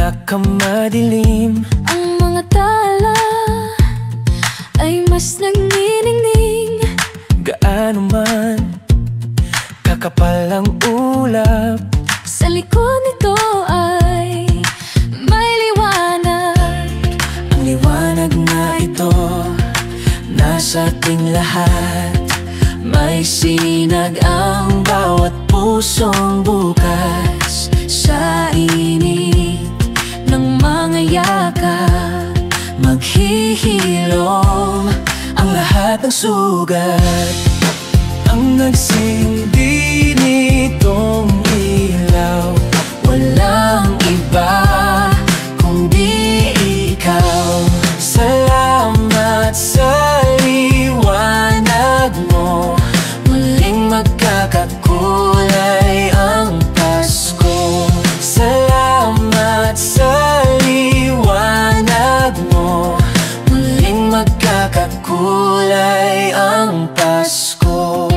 pinakamadilim. Ang mga tala ay mas nagniningning. Gaano man kakapal ang ulap, sa likod nito ay may liwanag. ang liwanag na ito nasa ating lahat. May sinag ang bawat pusong bukas. Sa init ng mga yakap, maghihilom ang lahat ng sugat. Ang nagsindi nitong ilaw, walang iba kundi ikaw. Salamat sa liwanag mo, muling magkakakulay ang Pasko. Salamat sa liwanag mo, muling magkakakulay ang Pasko.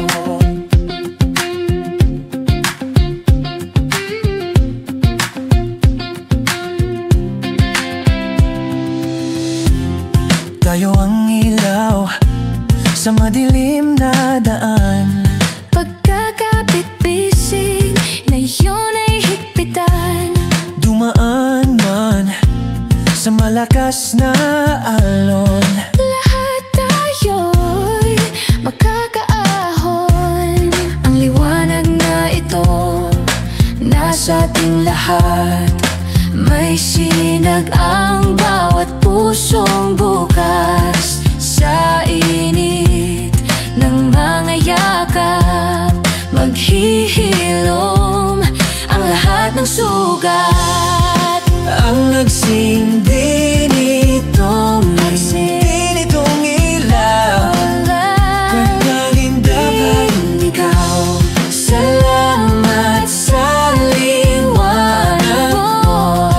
Tayo ang ilaw sa madilim na daan. Pagkakapit-bisig na yun ay higpitan. Dumaan man sa malakas na alon, Lahat tayo'y makakaahon. Ang liwanag na ito nasa ating lahat. May sinag ang bawat pusong bukas. Sa init ng mga yakap, maghihilom ang lahat ng sugat. ang nagsindi nitong ilaw, kanyang dapat ikaw. Salamat sa liwanag mo,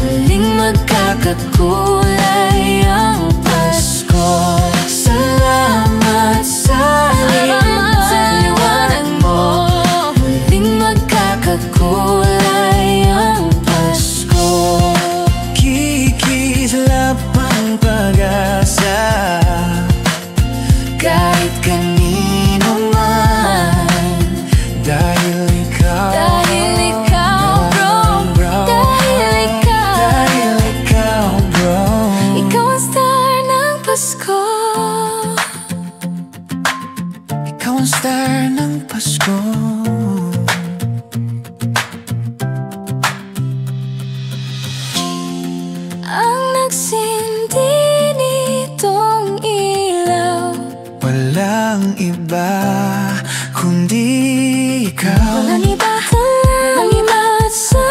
muling magkakakulay ang Pasko. Salamat sa liwanag mo, muling magkakakulay ang Pasko. Kikislap ang pag-asa kahit kanino man, dahil ikaw, bro, dahil ikaw, bro. ikaw ang star ng Pasko. Ikaw ang star ng Pasko. Ang nagsindi nitong ilaw, Walang iba kundi ikaw. walang iba. Salamat sa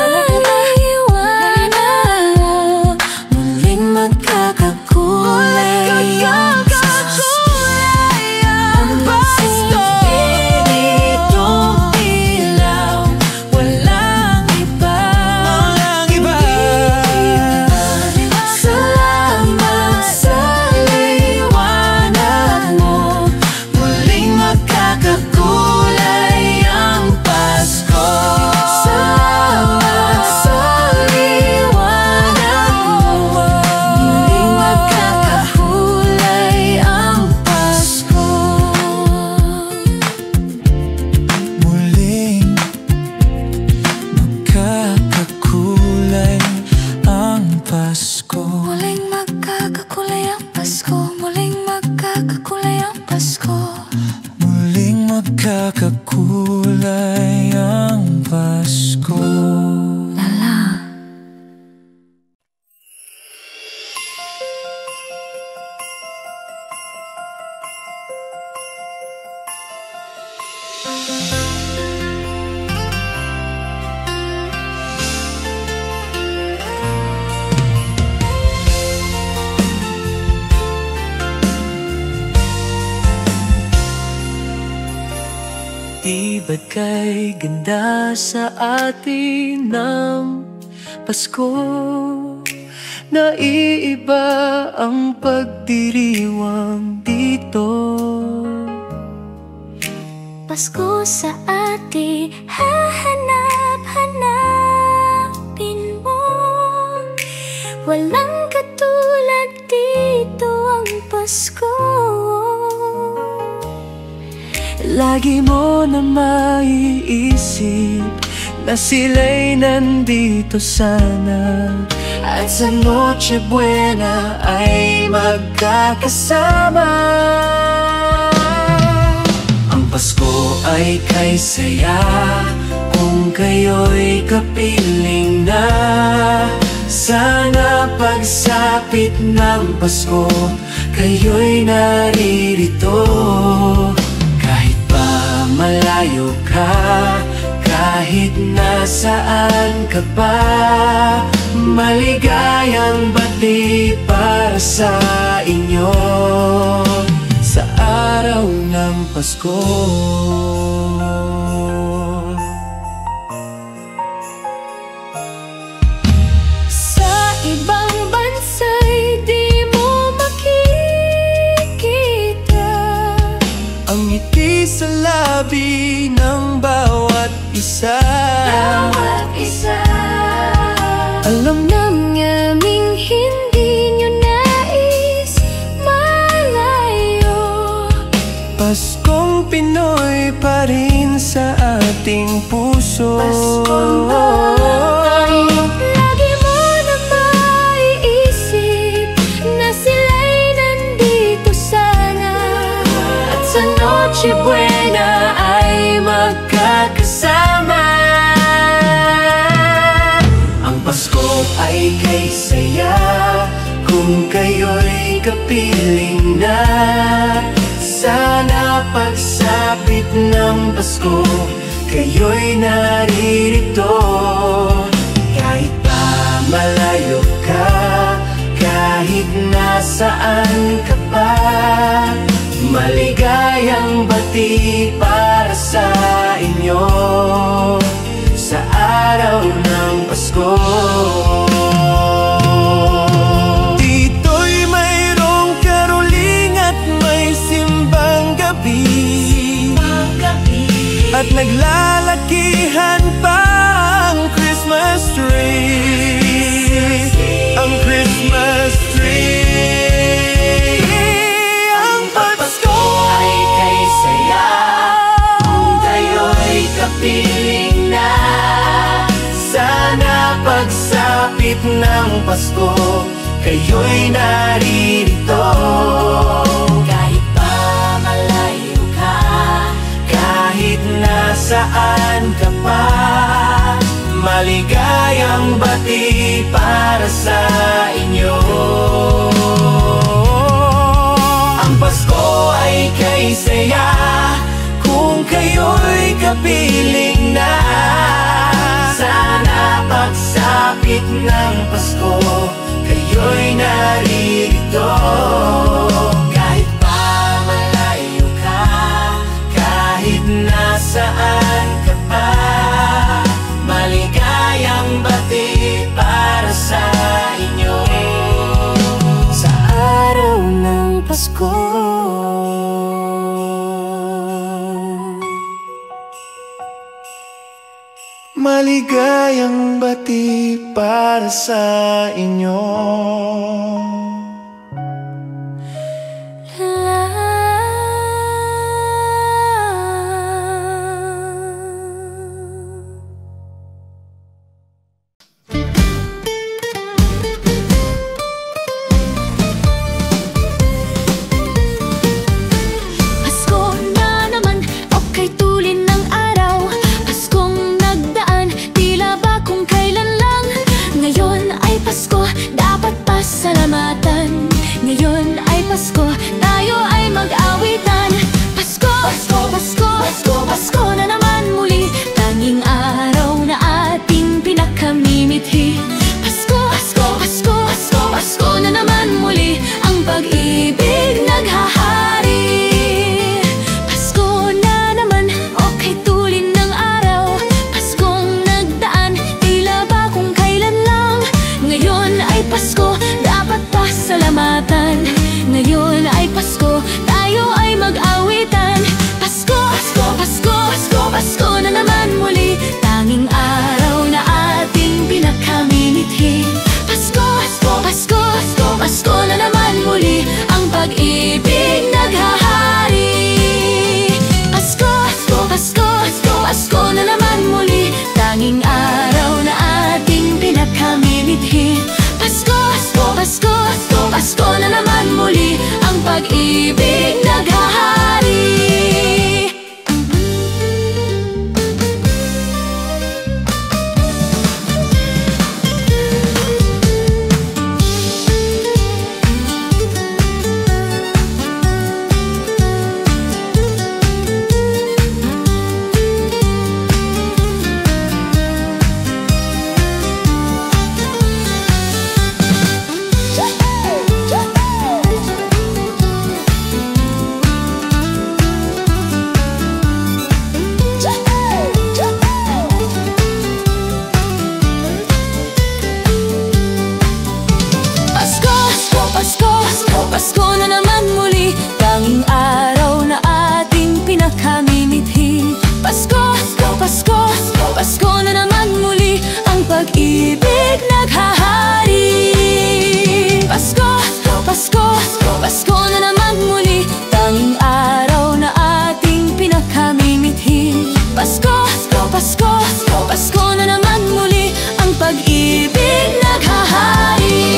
liwanag mo, muling magkakakulay ang Pasko. Ang nagsindi nitong ilaw, walang iba. Salamat sa liwanag mo, muling magkakakulay ang Pasko. Salamat sa liwanag mo, muling magkakakulay ang Pasko. Muling magkakakulay ang Pasko. Muling magkakakulay ang Pasko. Muling magkakakulay ang Pasko. Muling magkakakulay ang Pasko. Lala. Di ba't kay ganda sa atin ng Pasko? Naiiba ang pagdiriwang dito. Pasko sa atin, hahanap-hanapin mo. Lagi mo na maiisip na sila'y nandito sana, at sa Noche Buena ay magkakasama. Ang Pasko ay kay saya kung kayo'y kapiling na. Sana pagsapit ng Pasko kayo'y naririto. Kahit pa malayo ka, kahit nasaan ka pa, maligayang bati para sa inyo sa araw ng Pasko. Sa ibang bansa'y di mo makikita ang ngiti sa labi ng bawat isa. Alam naming hindi nyo nais malayo. Paskong Pinoy pa rin sa ating puso. Paskong Pinoy. Lagi mo na maiisip na sila'y nandito sana, at sa Noche Buena ay magkakasama. Ang Pasko ay kay saya kung kayo'y kapiling na. Sana pagsapit ng Pasko kayo'y naririto. Kahit pa malayo ka, kahit nasaan ka pa, maligayang bati para sa inyo sa araw ng Pasko. Dito'y mayroong karoling at may simbang gabi, at naglalakihan pa ang Christmas tree. Ang Christmas tree. Ang Pasko ay kay saya kung kayo'y kapiling na. Sana pagsapit ng Pasko kayo'y naririto. Kahit pa malayo ka, kahit nasaan ka pa, maligayang bati para sa inyo. Ang Pasko ay kay saya kung kayo'y kapiling na. Sana pagsapit ng Pasko kayo'y naririto. Kahit pa malayo ka, kahit nasaan ka pa, maligayang bati para sa inyo sa araw ng Pasko. Maligayang bati para sa inyo. Pasko na naman, okay tulin ng araw. Paskong nagdaan, tila ba kung kailan lang. Ngayon ay Pasko, dapat pasalamat. Pasko na naman muli, ang pag-ibig naghahari. Pasko na naman muli, tanging araw na ating pinakamimithi. Pasko, Pasko, Pasko na naman muli, ang pag-ibig naghahari. Pasko, Pasko, Pasko na naman muli, tanging araw na ating pinakamimithi. Pasko, Pasko, Pasko na naman muli, ang pag-ibig naghahari.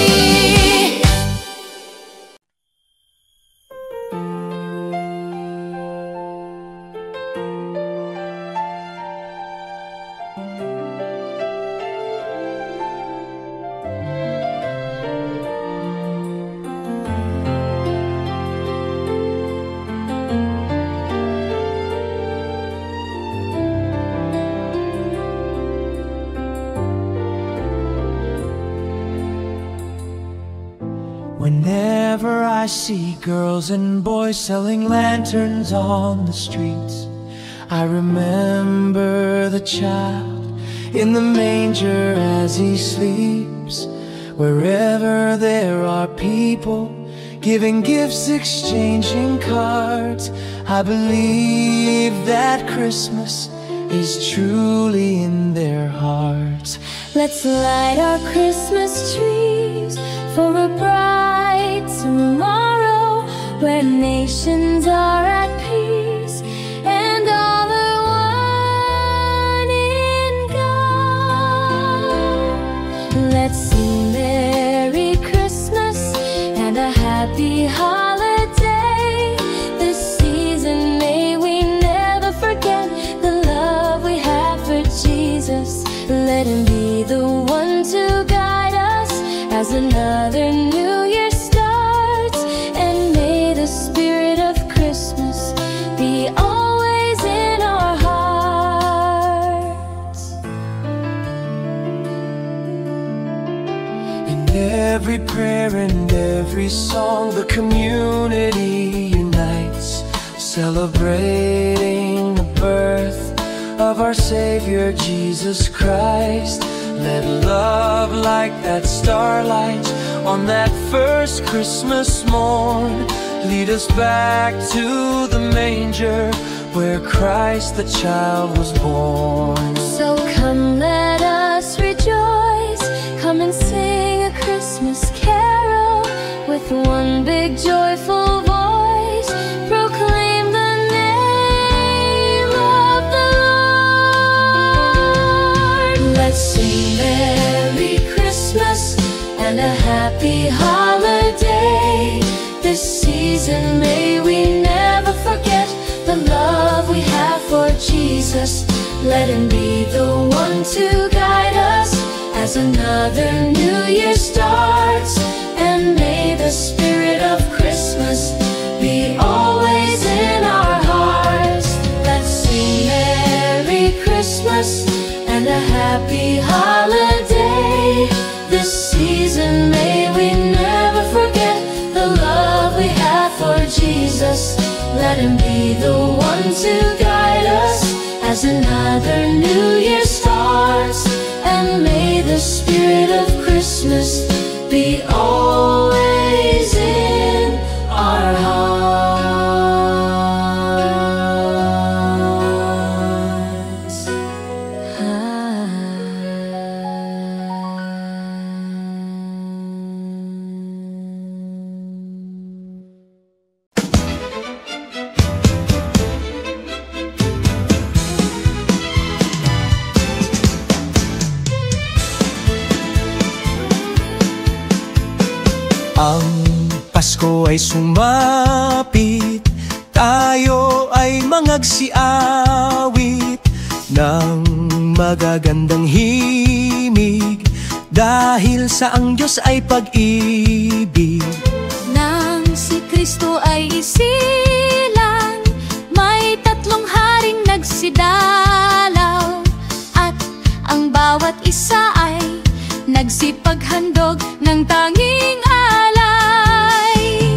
Whenever I see girls and boys selling lanterns on the streets, I remember the child in the manger as he sleeps. Wherever there are people giving gifts, exchanging cards, I believe that Christmas is truly in their hearts. Let's light our Christmas trees for a bright tomorrow, where nations are at peace and all are one in God. Let's sing Merry Christmas and a Happy Holiday. This season may we never forget the love we have for Jesus. Let Him be the one to guide us as another new year starts, and may the spirit of Christmas be always in our hearts. In every prayer and every song, the community unites, celebrating the birth of our Savior Jesus Christ. Let love like that starlight on that first Christmas morn lead us back to the manger where Christ the child was born. So come, let us rejoice, come and sing a Christmas carol with one big joyful voice. Proclaim the name of the Lord. Let's sing Merry Christmas and a Happy Holiday. This season may we never forget the love we have for Jesus. Let Him be the one to guide us as another new year starts, and may the spirit of Christmas be always in our hearts. Let's sing Merry Christmas and a Happy Holiday. This season may we never forget the love we have for Jesus. Let Him be the one to guide us as another new year starts, and may the spirit of Christmas be always in our hearts. Ang Pasko ay sumapit, tayo ay mangagsiawit ng magagandang himig, dahil sa ang Diyos ay pag-ibig. Nang si Kristo ay isilang, may tatlong haring nagsidalaw, at ang bawat isa ay nagsipaghandog ng tanging alay.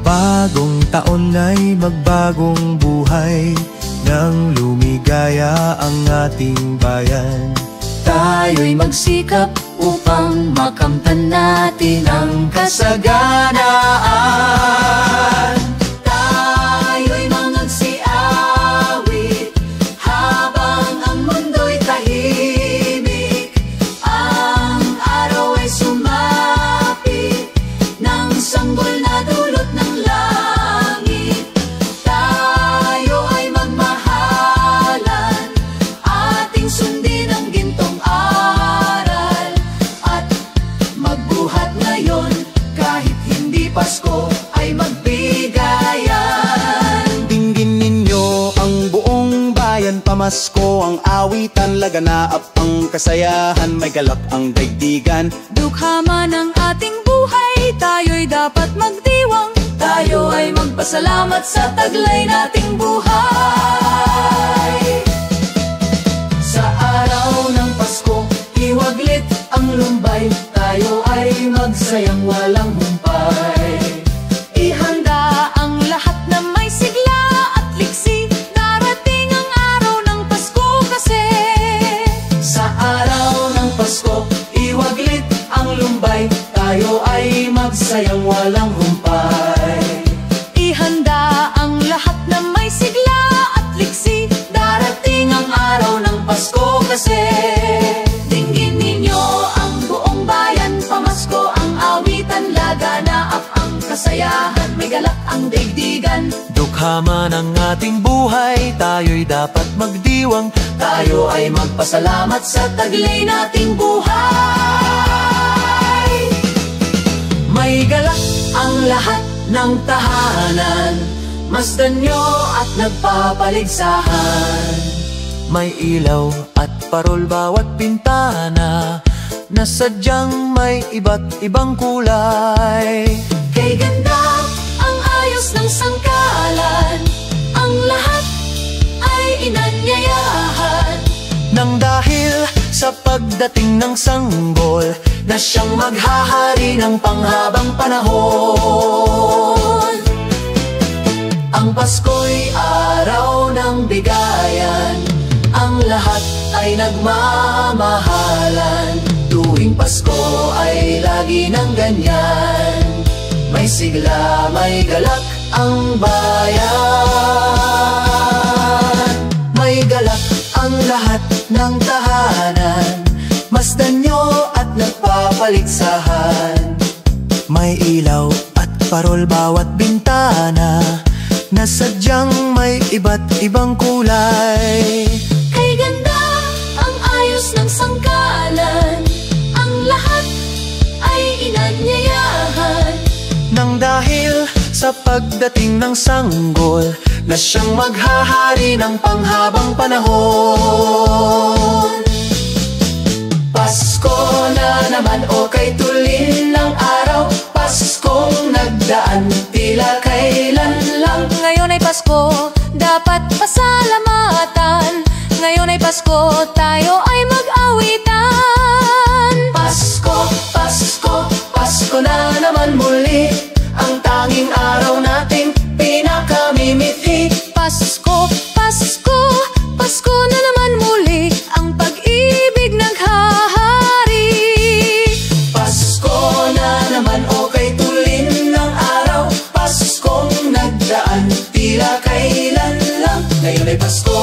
Bagong taon ay magbagong buhay, nang lumigaya ang ating bayan. Tayo'y magsikap upang makamtan natin ang kasaganaan. Tayo'y mangagsiawit habang ang mundo'y tahimik. Ang araw ay sumapit ng sanggol na dulot ng langit. Tayo ay magmahalan, ating sundin ang gintong aral, at magbuhat ngayon kahit hindi Pasko ay magbigayan. Dinggin ninyo ang buong bayan, pamasko ang awitan, laganaap ang kasayahan, may galak ang daigdigan. Dukha man ang ating buhay, tayo'y dapat magdiwang. Tayo ay magpasalamat sa taglay nating buhay. Sa araw ng Pasko, iwaglit ang lumbay, tayo ay magsayang walang humpay. Ihanda ang lahat na may sigla at liksi, darating ang araw ng Pasko kasi. Sa araw ng Pasko, iwaglit ang lumbay, tayo ay magsayang walang humpay. Ihanda ang lahat na may sigla at liksi, darating ang araw ng Pasko kasi. Dinggin ninyo ang buong bayan, pamasko ang awitan, laganaap ang kasayahan, may galak ang daigdigan. Dukha man ang ating buhay, tayo'y dapat magdiwang. Tayo ay magpasalamat sa taglay nating buhay. May galak ang lahat ng tahanan, masdan nyo at nagpapaligsahan. May ilaw at parol bawat bintana, na sadyang may iba't ibang kulay. Kay ganda ang ayos ng sangkalan, ang lahat ay inanyayahan. Nang dahil sa pagdating ng sanggol, na siyang maghahari ng panghabang panahon. Ang Pasko'y araw ng bigayan, ang lahat ay nagmamahalan. Tuwing Pasko ay lagi ng ganyan, may sigla, may galak ang bayan. May galak ang lahat ng tahanan, masdan nyo at nagpapaligsahan. May ilaw at parol bawat bintana, na sadyang may iba't ibang kulay. Kay ganda ang ayos ng sangkalan, ang lahat ay inanyayahan. Nang dahil sa pagdating ng sanggol, na siyang maghahari ng panghabang panahon. Pasko na naman, o kay tulin ng araw, Paskong nagdaan, tila kailan lang. Ngayon ay Pasko, dapat pasalamatan. Ngayon ay Pasko, tayo ay mag-awitan. Pasko, Pasko, Pasko na naman muli, ang tanging araw nating pinakamimithi. Pasko, Pasko, Pasko na naman muli, ang pag-ibig naghahari. Pasko na naman, o kay tulin ng araw, Paskong nagdaan, tila kailan lang. Ngayon ay Pasko.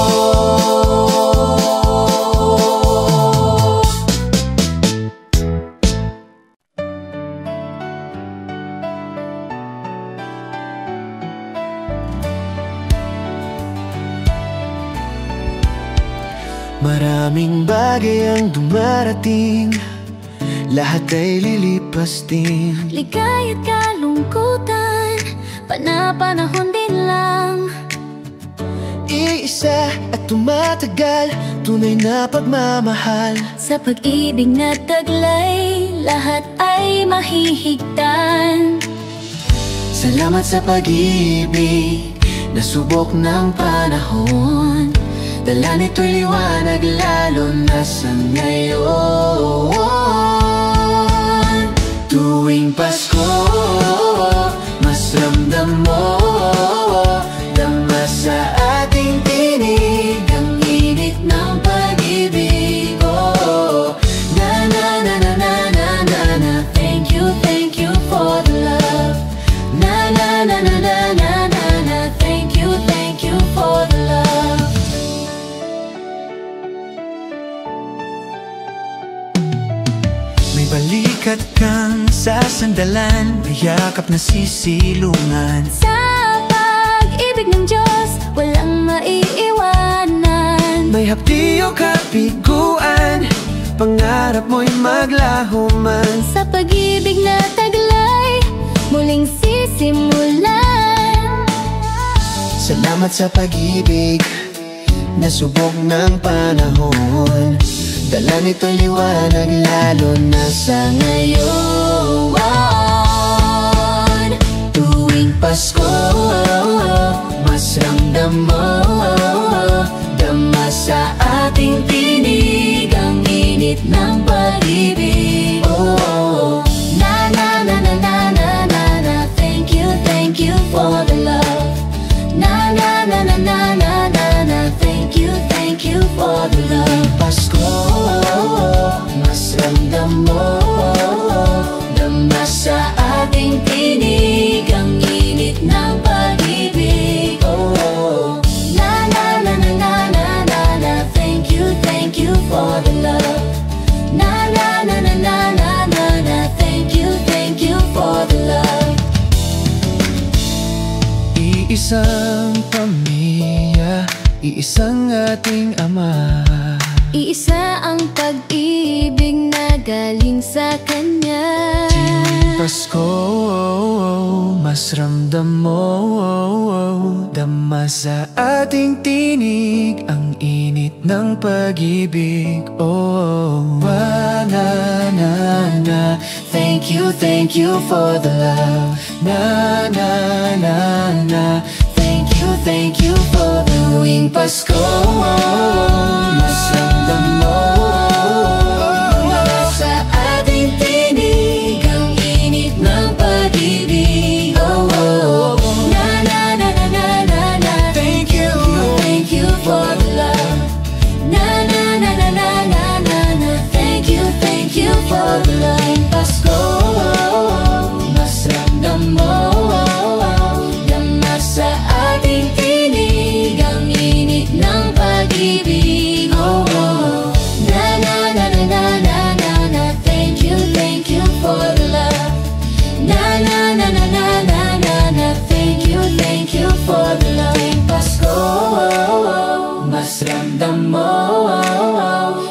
Maraming bagay ang dumarating, lahat ay lilipas din. Ligay at kalungkutan, pana-panahon din lang. Iisa at tumatagal, tunay na pagmamahal. Sa pag-ibig na taglay, lahat ay mahihigtan. Salamat sa pag-ibig, nasubok ng panahon. Dala nito'y liwanag lalo na sa ngayon. Tuwing Pasko, mas ramdam mo, dama sa ating tinig ang init ng pag-ibig. Oh, na na na na na na na na. Thank you for the love. Na na na na na na na na. Thank you for the love. May balikat kang sasandalan, may yakap na sisilungan. Sa pag-ibig ng Diyos, walang maiiwanan. May hapdi o kapiguan, pangarap mo'y maglaho man. Sa pag-ibig na taglay, muling sisimulan. Salamat sa pag-ibig, nasubok ng panahon. Dala nito'y liwanag lalo na sa ngayon. Tuwing Pasko, mas ramdam mo, dama sa ating tinig ang init ng pag-ibig. Oh, Na na na na na na na na. Thank you for the love. Na na na na na na na na. Thank you for the love. Pasko, mas ramdam mo, dama sa ating tinig ang init ng pag-ibig. Oh, Na na na na na na na na. Thank you for the love. Na na na na na na na na. Thank you for the love. iisang pamilya, iisang ating Ama. Iisa ang pag-ibig na galing sa Kanya. Pasko, mas ramdam mo, dama sa ating tinig ang init ng pag-ibig. Oh, na na na. Thank you for the love. Na na na na. Thank you for the tuwing Pasko. Mas ramdam mo, dama sa ating tinig ang init ng pag-ibig. Oh, oh, oh. Na na na na na na na. Thank you for the love. Na na na na na na na na. Thank you for the love. Pasko, mas ramdam mo, dama sa ating tinig ang init ng pag-ibig. Oh, oh. Na na na na na na na na. Thank you for the love. Na na na na na na na na. Thank you for the love. Pasko, mas ramdam mo,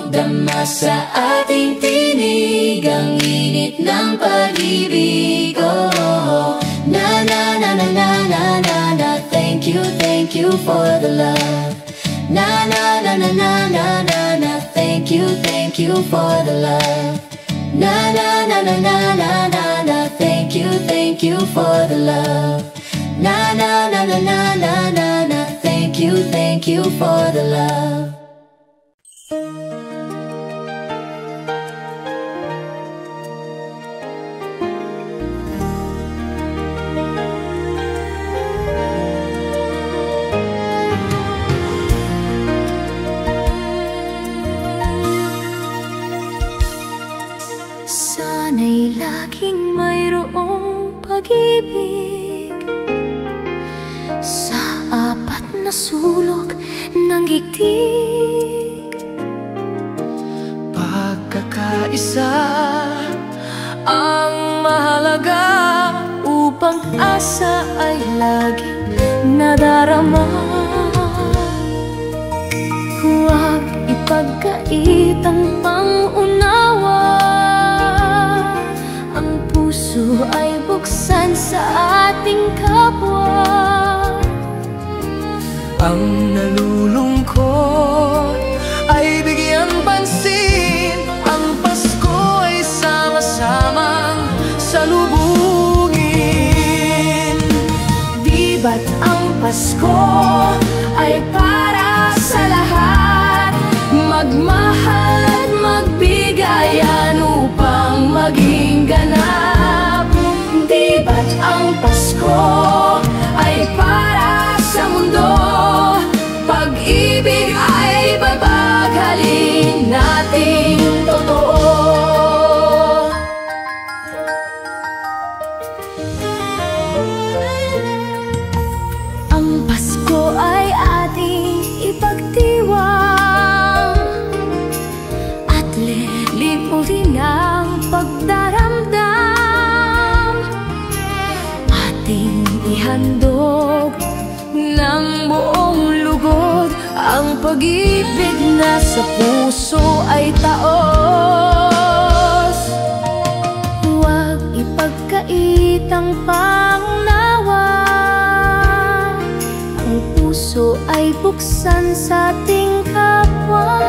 dama sa ating tinig ang init ng pag-ibig. Oh, Na na na na na na na na. Thank you for the love. Na na na na na na na na. Thank you for the love. Na na na na na na na na. Thank you for the love. Na na na na na na na na. Thank you for the love. Sana'y laging mayroong pag-ibig sa apat na sulok ng gigdig. pagkakaisa ang mahalaga upang asa ay laging nadarama. Huwag ipagkait ang pangunawa. puso ay buksan sa ating kapwa. Ang nalulungkot ay bigyan pansin, ang Pasko ay sama-samang salubungin. Di ba't ang Pasko ay para sa lahat? Magmahal at magbigayan upang maging ganap. Di ba't ang Pasko ay para sa mundo? Pag-ibig ay babaghalin nating totoo. Ang Pasko ay ating ipagdiwang at lilimutin ang pagdaramdam. Ating ihandog ng buong lugod ang pag-ibig na sa puso ay taos. Huwag ipagkait ang pangunawa, ang puso ay buksan sa ating kapwa.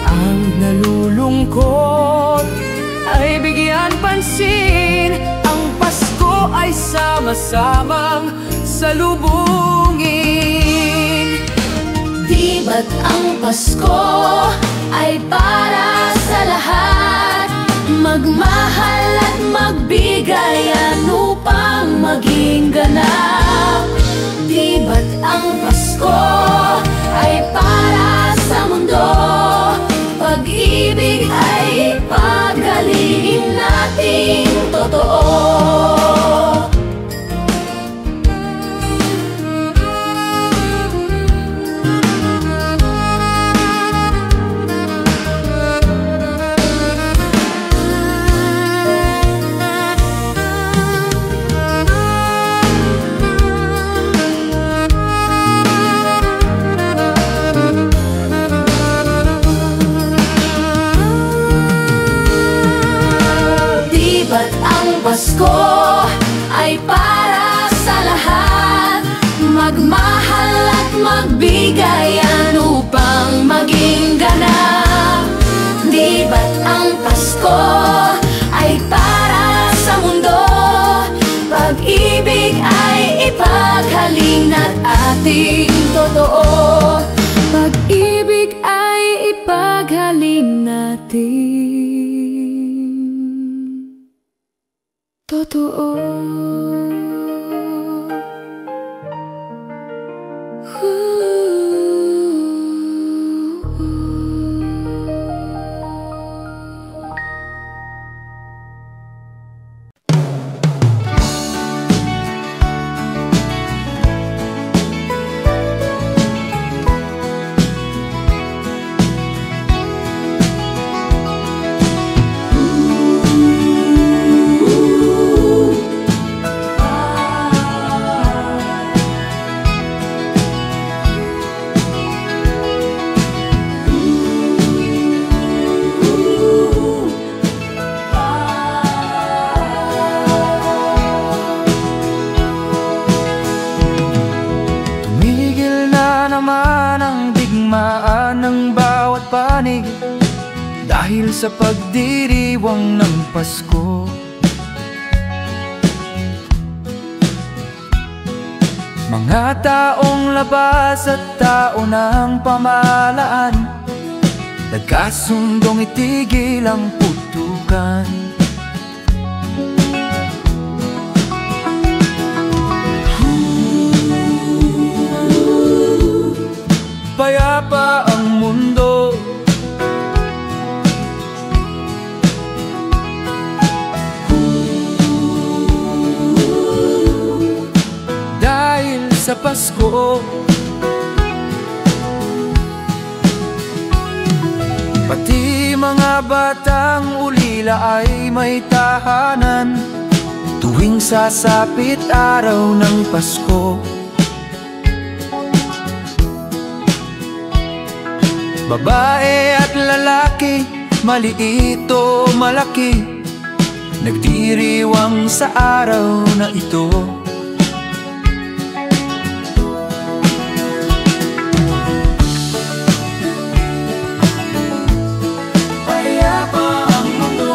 Ang nalulungkot ay bigyan pansin, ang Pasko ay sama-samang salubungin. Di ba't ang Pasko ay para sa lahat? Magmahal at magbigayan upang maging ganap. Di ba't ang Pasko ay para sa mundo? Pag-ibig ay ipaghalin nating totoo. Pasko ay para sa lahat. Magmahal at magbigayan upang maging ganap. Di ba't ang Pasko ay para sa mundo? Pag-ibig ay ipaghalin at ating totoo. Pag-ibig ay ipaghalin natin totoo. Dahil sa pagdiriwang ng Pasko, mga taong labas at tao ng pamahalaan nagkasundong itigil ang putukan. Payapa ang mundo, sa Pasko. Pati mga batang ulila ay may tahanan tuwing sasapit araw ng Pasko. Babae at lalaki, maliit o malaki, nagdiriwang sa araw na ito. Payapa ang mundo.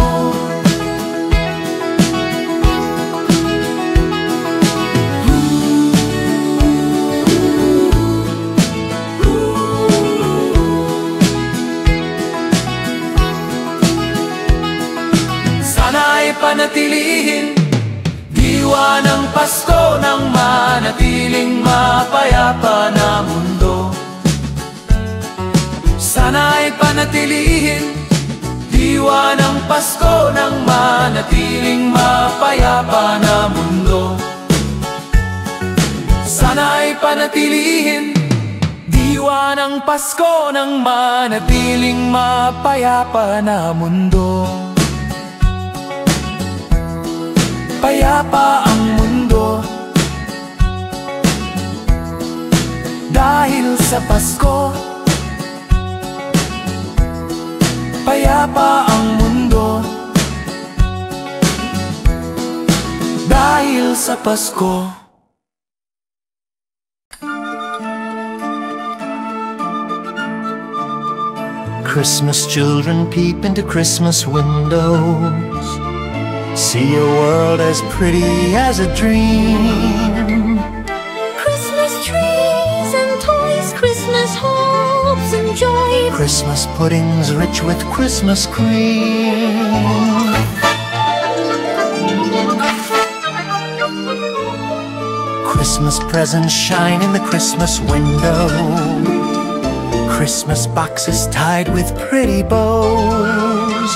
Sana'y panatilihin diwa ng Pasko ng manatiling mapayapa na mundo. Sana'y panatilihin diwa ng Pasko ng manatiling mapayapa na mundo. Sana'y panatilihin diwa ng Pasko ng manatiling mapayapa na mundo. Payapa ang mundo dahil sa Pasko. Payapa ang mundo dahil sa Pasko. Christmas children peep into Christmas windows, see a world as pretty as a dream. Christmas trees and toys, Christmas hopes and joy, Christmas puddings rich with Christmas cream. Christmas presents shine in the Christmas window, Christmas boxes tied with pretty bows.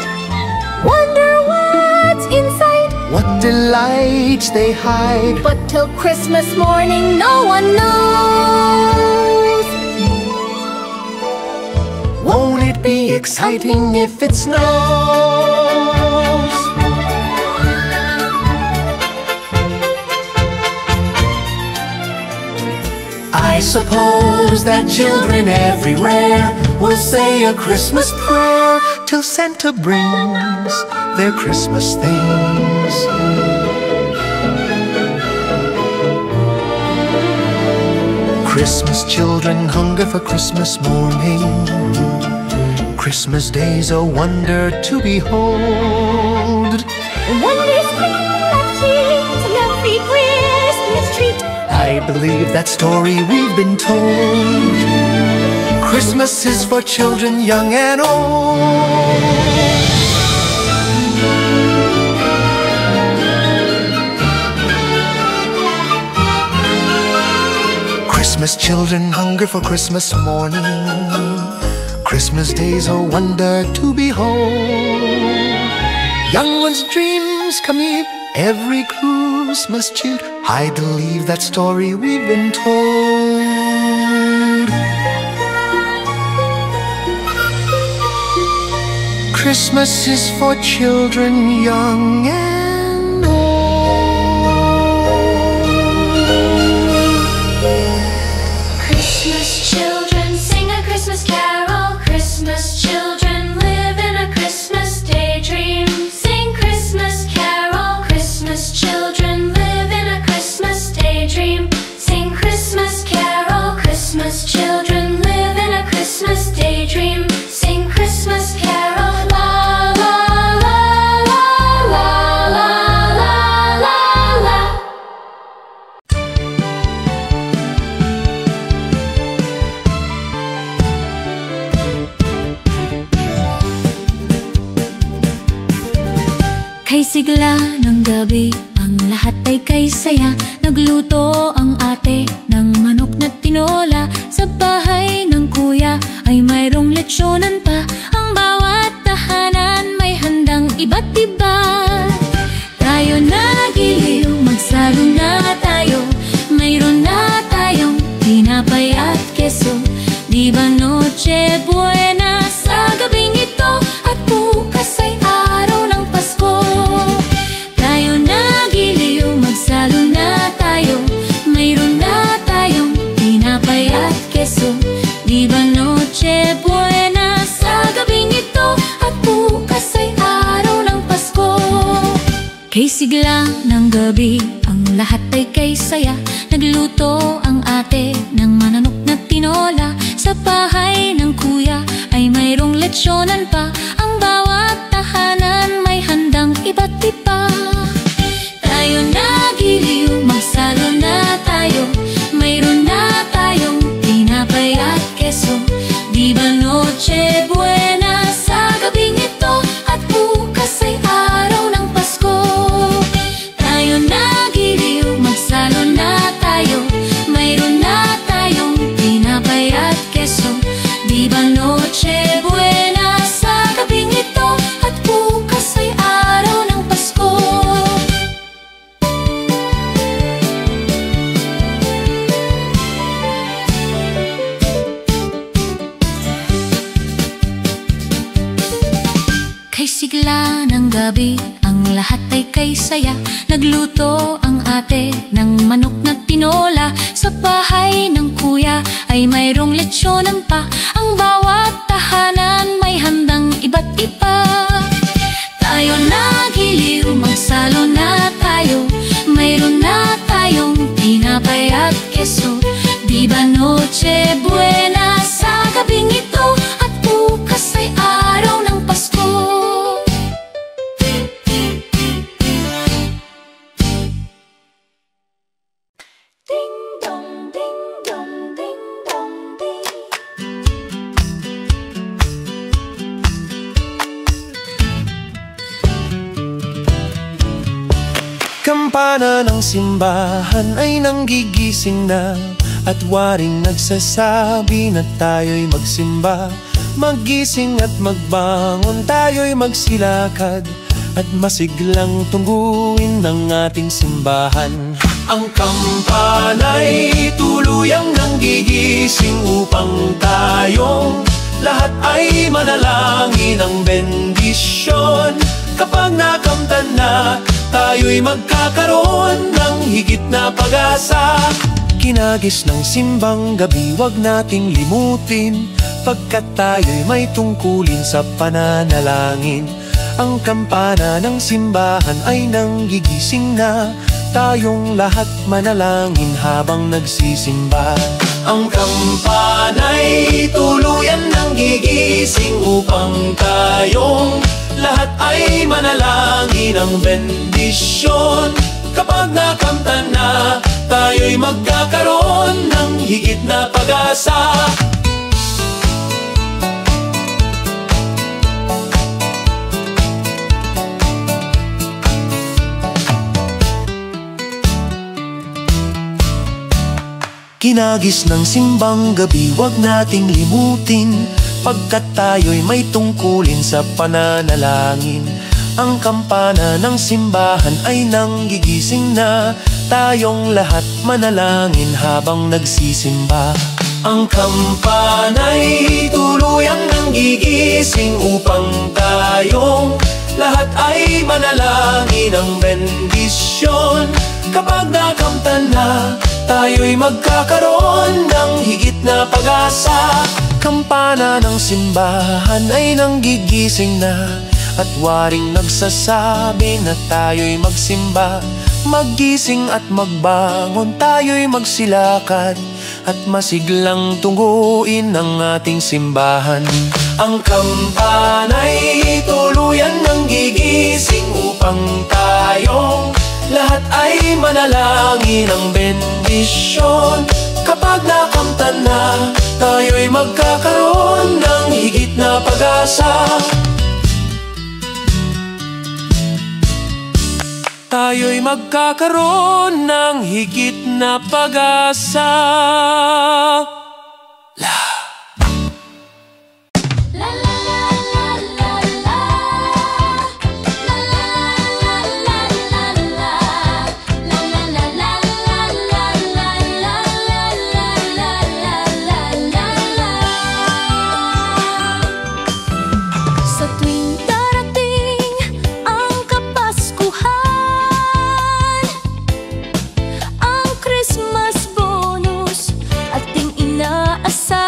wonder what's inside, What delights they hide, but till Christmas morning no one knows. won't it be exciting if it snows? I suppose that children everywhere will say a Christmas prayer till Santa brings their Christmas things. Christmas children hunger for Christmas morning, Christmas day's a wonder to behold. Wonders create an every Christmas treat. I believe that story we've been told. Christmas is for children young and old. Christmas children hunger for Christmas morning, Christmas day's a wonder to behold. Young ones' dreams come here every Christmas cheer. I believe that story we've been told. Christmas is for children young and old. Christmas children sing a Christmas carol, Christmas children live in a Christmas daydream. Sing Christmas carol, Christmas children live in a Christmas daydream. Sing Christmas carol, Christmas children live in a Christmas daydream. Sing Christmas carol, la la la la la la la la la. Kay sigla ng gabi, ang lahat ay kay saya. Nagluto ang ate ng manok na tinola. Sa bahay ng kuya ay mayroong lechyonan pa. Ang bawat tahanan may handang iba't iba. Tayo nagiliw, magsalo na tayo. Mayroon na tayong tinapay at keso. Di ba Noche Buena sa gabing ito? At bukas ay araw ng Pasko. Tayo nagiliw, magsalo na tayo. Mayroon na tayong tinapay at keso. Di ba Noche Buena sa gabing ito? At bukas ay araw ng Pasko. Kay sigla ng gabi, ang lahat ay kay saya. Nagluto ang ate ng mananok na tinola. Sa bahay ng kuya ay mayroong lechyonan pa. Ang bawat tahanan may handang iba't iba. Tayo nagiliw, magsalo na tayo. Mayroon na tayong tinapay at keso. Di ba Noche Buena sa gabing ito? At bukas ay araw ng Pasko. Tayo nagiliw, magsalo na tayo. Mayroon na tayong tinapay at keso. Di ba Noche Buena sa gabing ito? At bukas ay araw ng Pasko. Kay sigla ng gabi, ang lahat ay kay saya. Nagluto ang ate ng manok na tinola. Sa bahay ng kuya ay mayroong lechyonan pa. Ang bawat tahanan may handang iba't iba. Tayo nagiliw, magsalo na tayo. Mayroon na tayong tinapay at keso. Di ba Noche Buena sa gabing ito? At bukas ay araw ng Pasko. Ding dong, ding dong, ding dong, ding. Kampana ng simbahan ay nanggigising na, at waring nagsasabi na tayo'y magsimba. Magising at magbangon, tayo'y magsilakad, at masiglang tungguin ang ating simbahan. Ang kampana'y tuluyang nanggigising upang tayong lahat ay manalangin ng bendisyon. Kapag nakamtan na, tayo'y magkakaroon ng higit na pag-asa. Kinagis ng simbang gabi, wag nating limutin, pagkat tayo'y may tungkulin sa pananalangin. Ang kampana ng simbahan ay nanggigising na, tayong lahat manalangin habang nagsisimba. Ang kampana'y tuluyan nanggigising upang tayong lahat ay manalangin ng bendisyon. Kapag nakamtan na, tayo'y magkakaroon ng higit na pag-asa. Kinagis ng simbang gabi, wag nating limutin, pagkat tayo'y may tungkulin sa pananalangin. Ang kampana ng simbahan ay nanggigising na, tayong lahat manalangin habang nagsisimba. Ang kampana'y tuluyang nanggigising upang tayong lahat ay manalangin ng bendisyon. Kapag nakamtan na, tayo'y magkakaroon ng higit na pag-asa. Kampana ng simbahan ay nanggigising na, at waring nagsasabi na tayo'y magsimba. Maggising at magbangon, tayo'y magsilakad, at masiglang tungguin ang ating simbahan. Ang kampana'y tuluyan nanggigising upang tayong lahat ay manalangin ng bendisyon. Kapag nakamtan na, tayo'y magkakaroon ng higit na pag-asa. Tayo'y magkakaroon ng higit na pag-asa. Sa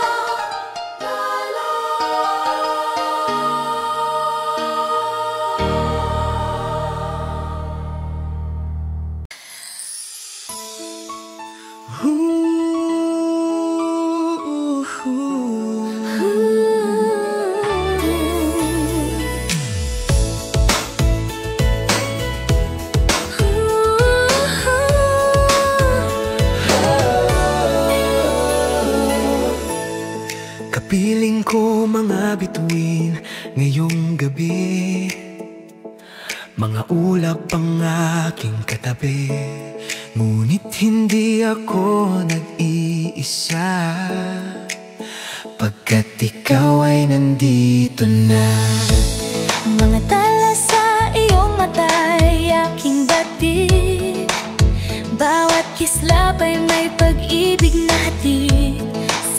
Piling ko mga bituin ngayong gabi, mga ulap ang aking katabi. Ngunit hindi ako nag-iisa, pagkat ikaw ay nandito na. Mga tala sa iyong mata'y aking batid, bawat kislap ay may pag-ibig na hatid.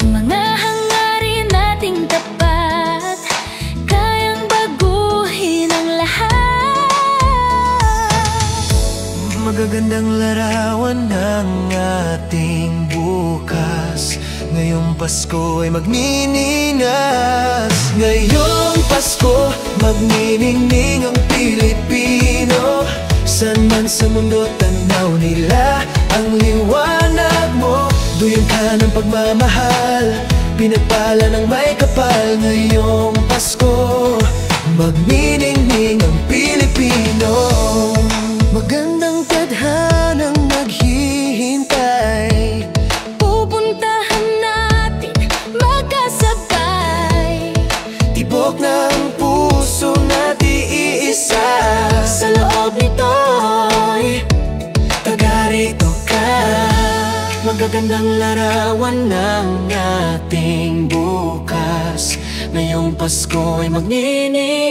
Sa mga hangarin nating tapat, kayang baguhin ang lahat. Magagandang larawan ng ating bukas, ngayong Pasko ay magniningas. Ngayong Pasko, magniningning ang Pilipino. Saan man sa mundo tanaw nila ang liwanag mo. Duyan ka ng pagmamahal, pinagpala ng may kapal. Ngayong Pasko, magniningning ang Pilipino. Magandang tadhanang naghihintay, Pupuntahan natin magkasabay, tibok ng puso natin iisa. sa loob nito'y Taga-rito ka. Magagandang larawan ng ating bukas, ngayong Pasko ay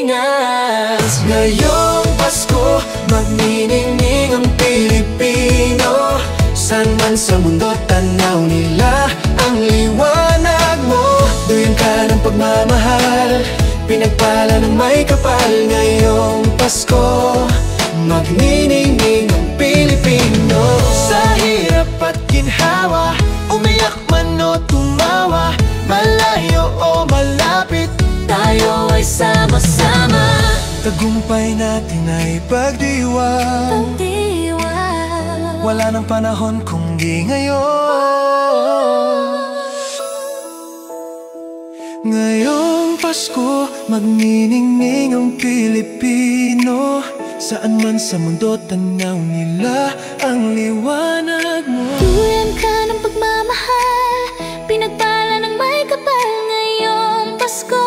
magniningas. Ngayong Pasko, magniningning ang Pilipino. Saan man sa mundo tanaw nila ang liwanag mo. Duyan ka ng pagmamahal, pinagpala ng may kapal. Ngayong Pasko, magniningning ang Pilipino. Sa hirap at ginhawa, umiyak man o tumawa, malayo o malapit, tayo ay sama-sama. tagumpay natin ay pagdiwang. Pagdiwang, Wala nang panahon kung di ngayon. Ngayong Pasko, magniningning ang Pilipino. Saan man sa mundo tanaw nila ang liwanag mo. duyan ka ng pagmamahal, pinagpala ng may kapal. Ngayong Pasko,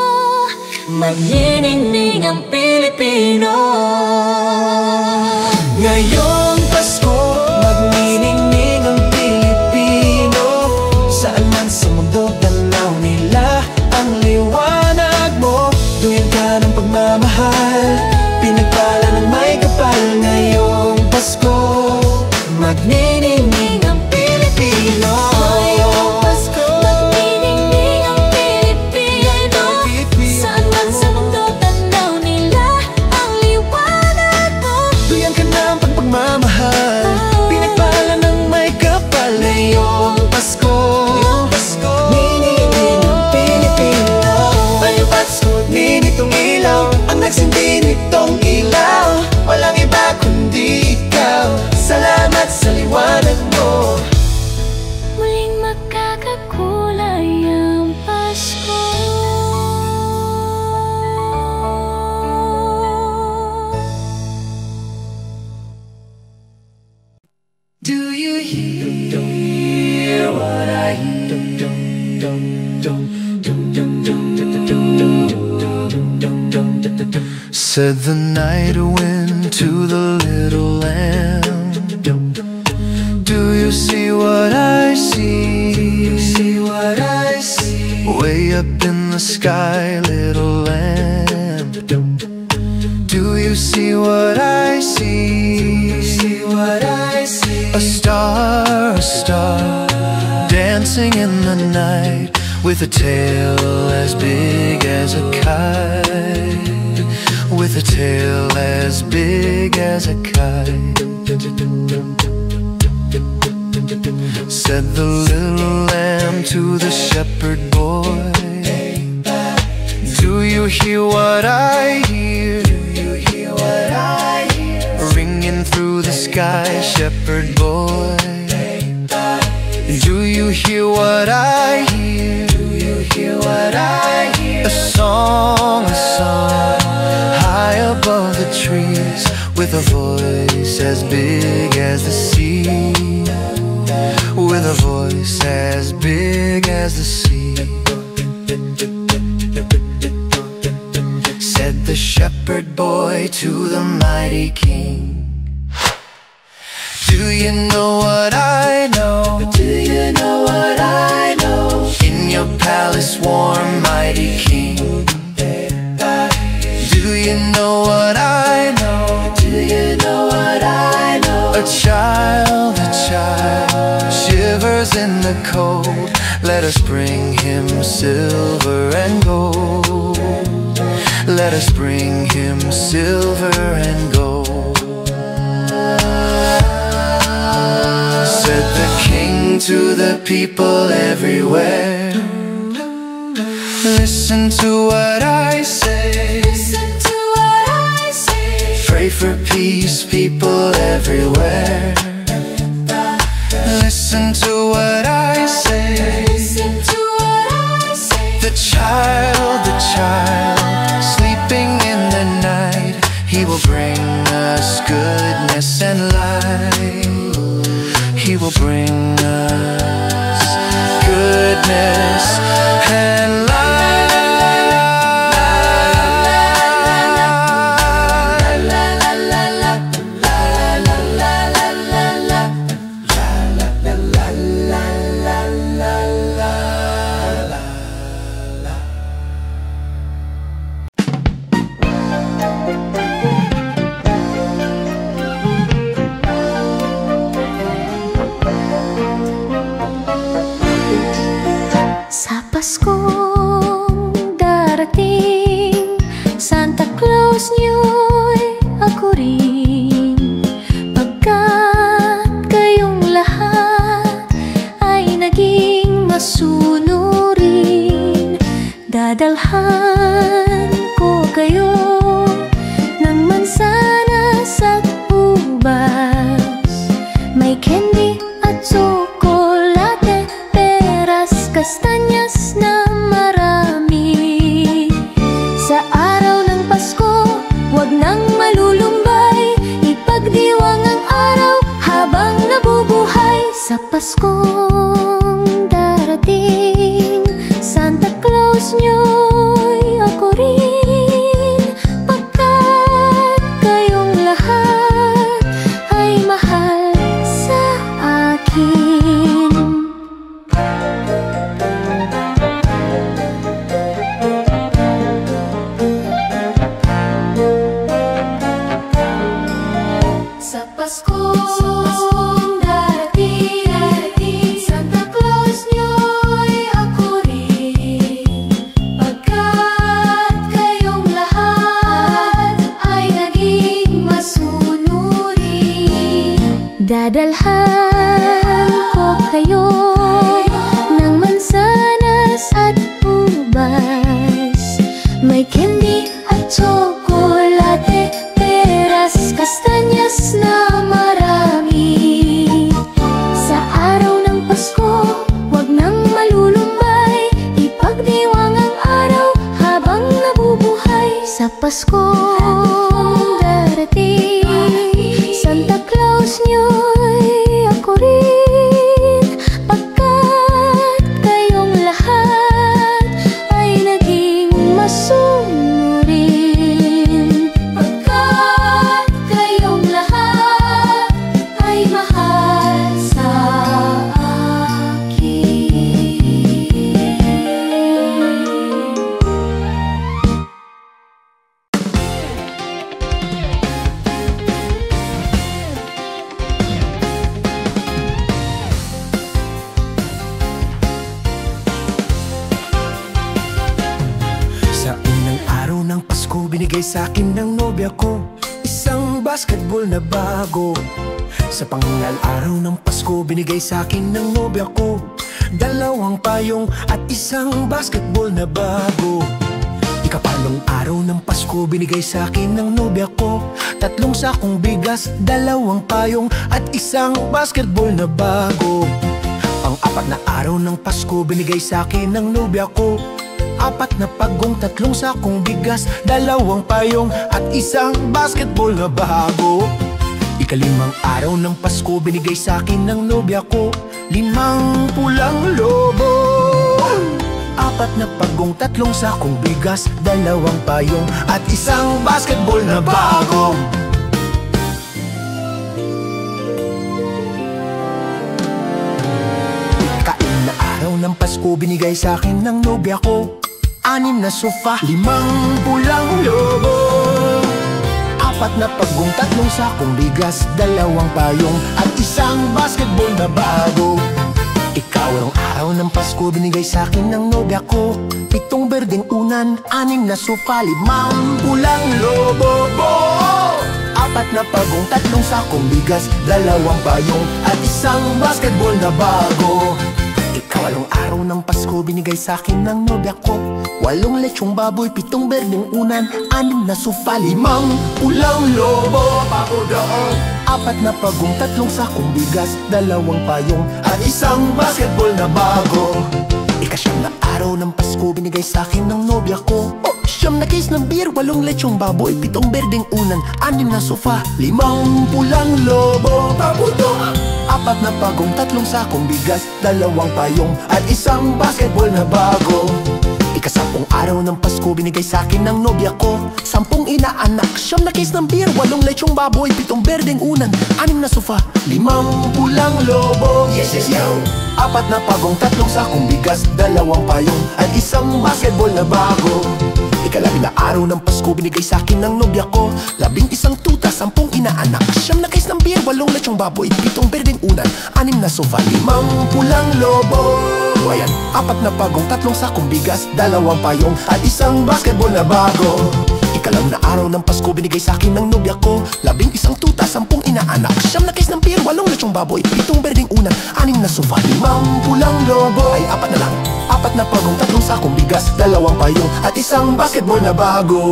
magniningning ang Pilipino. Ngayong Pasko, magniningning ang Pilipino. Saan man sa mundo tanaw nila ang liwanag mo. Duyan ka ng pagmamahal, pinagpala ng may kapal. Ngayong Pasko, magniningning ang Pilipino. Ngayong Pasko, magniningning ang Pilipino. Saan man sa mundo tanaw nila ang liwanag mo. Duyan ka ng pagmamahal, pinagpala ng may kapal. Ngayong Pasko, magniningning ang Pilipino. Ngayong Pasko, ninitong ilaw, ang nagsindi nitong ilaw. Walang iba kundi ikaw, salamat sa liwanag mo. Muling magkakakulay ang Pasko. Do you hear what I hear? Said the night wind to the little lamb, do you see what I see? Do you see what I see? Way up in the sky, little lamb, do you see what I see? Do you see what I see? A star, dancing in the night, with a tail as big as a kite. With a tail as big as a kite. Said the little lamb to the shepherd boy, do you hear what I hear? Do you hear what I hear? Ringing through the sky, shepherd boy, do you hear what I hear? Do you hear what I hear? A song, high above the trees, with a voice as big as the sea. With a voice as big as the sea. to the mighty King. Do you know what I know? Do you know what I know? In your palace warm, mighty King. Do you know what I know? Do you know what I know? A child shivers in the cold. Let us bring him silver and gold. Let us bring him silver and gold. Said the King to the people everywhere. Listen to what I say. Listen to what I say. Pray for peace, people everywhere. Listen to what I say. Listen to what I say. The child, sleeping in the night, he will bring us goodness and light. He will bring us goodness and light. Sa Paskong darating, Santa Claus niyo'y ako rin. Pagkat kayong lahat ay naging masunurin, dadalhan ko kayo ng mansanas at ubas. May candy at tsokolate, peras, kastanyas na marami. Sa araw ng Pasko, wag nang malulumbay, ipagdiwang ang araw habang nabubuhay. Sa Paskong darating, Santa Claus niyo'y ako rin. Pagkat kayong lahat ay mahal sa akin. Sa Paskong darating, Santa Claus niyo'y ako rin. Pagkat kayong lahat ay naging masunurin, dadalhan ko kayo ng mansanas at ubas. May candy at tsokolate, peras, kastanyas na marami. Sa araw ng Pasko, wag nang malulumbay, ipagdiwang ang araw habang nabubuhay. Sa Paskong darating, Santa Claus niyo'y ako rin. Pagkat kayong lahat ay naging masunurin, pagkat kayong lahat ay mahal sa akin. Sa unang araw ng Pasko, binigay sa'kin ng nobya ko isang basketball na bago. Sa pangal araw ng Pasko, binigay sa'kin ng nobya ko dalawang payong at isang basketball na bago. Ikapalong araw ng Pasko, binigay sa'kin ng nobya ko 3 sakong bigas, dalawang payong at isang basketball na bago. Pang-apat na araw ng Pasko, binigay sa'kin ng nobya ko 4 na pagong, 3 sakong bigas, dalawang payong at isang basketball na bago. Ikalimang araw ng Pasko, binigay sa'kin ng nobya ko 5 pulang lobo, 4 Apat na pagong, 3 sakong bigas, 2 payong at isang basketball na bago. Kain na araw ng Pasko, binigay sa akin ng nobya ko 6 na sofa, 5 pulang lobo. Apat na pagong, 3 sakong bigas, 2 payong at isang basketball na bago. Ikaw ang araw ng Pasko, binigay sa akin ng nobya ko 7 berdeng unan, 6 na sofa, 5 pulang lobo. Apat na pagong, 3 sakong bigas, 2 payong at isang basketball na bago. Ikaw ang araw ng Pasko, binigay sa akin ng nobya ko 8 lechong baboy, 7 berdeng unan, 6 na sofa, 5 pulang lobo. Apat na pagong, 3 sakong bigas, 2 payong at isang basketball na bago. Ika-9 na araw ng Pasko, binigay sa akin ng nobya ko 9 na case ng beer, 8 lechong baboy, 7 berdeng unan, 6 na sofa, 5 pulang lobo. Apat na pagong, 3 sakong bigas, 2 payong at isang basketball na bago. Ika-10 araw ng Pasko, binigay sa akin ng nobya ko 10 inaanak, 9 na case ng beer, 8 lechong baboy, 7 berdeng unan, 6 na sofa, 5 pulang lobo. Apat na pagong, 3 sakong bigas, 2 payong at isang basketball na bago. Ika-11 na araw ng Pasko, binigay sa akin ng nobya ko 11 tuta, 10 inaanak, 9 na case ng beer, 8 lechong baboy, 7 berdeng unan, 6 na sofa, 5 pulang lobo. Ayan, apat na pagong, 3 sakong bigas, 2 payong at isang basketball na bago. Ika-9 na araw ng Pasko, binigay sa akin ng nobya ko 11 tuta, 10 inaanak, 9 na case ng beer, 8 lechong baboy, 7 berdeng unan, 6 na sofa, 5 pulang lobo. Ay, apat na lang. Apat na pagong, 3 sakong bigas, 2 payong at isang basketball na bago.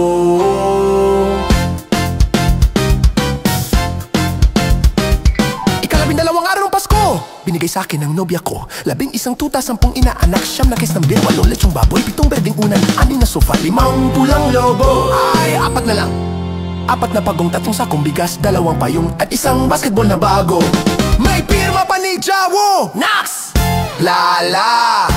Ika-12 araw ng Pasko, binigay sa akin ng nobya ko 11 tuta, 10 inaanak, 9 na case ng beer, 8 lechong baboy, 7 berdeng unan, 6 na sofa, 5 pulang lobo. Ay, apat na lang. Apat na pagong, 3 sakong bigas, 2 payong at isang basketball na bago. May pirma pa ni Jawo Nax Lala.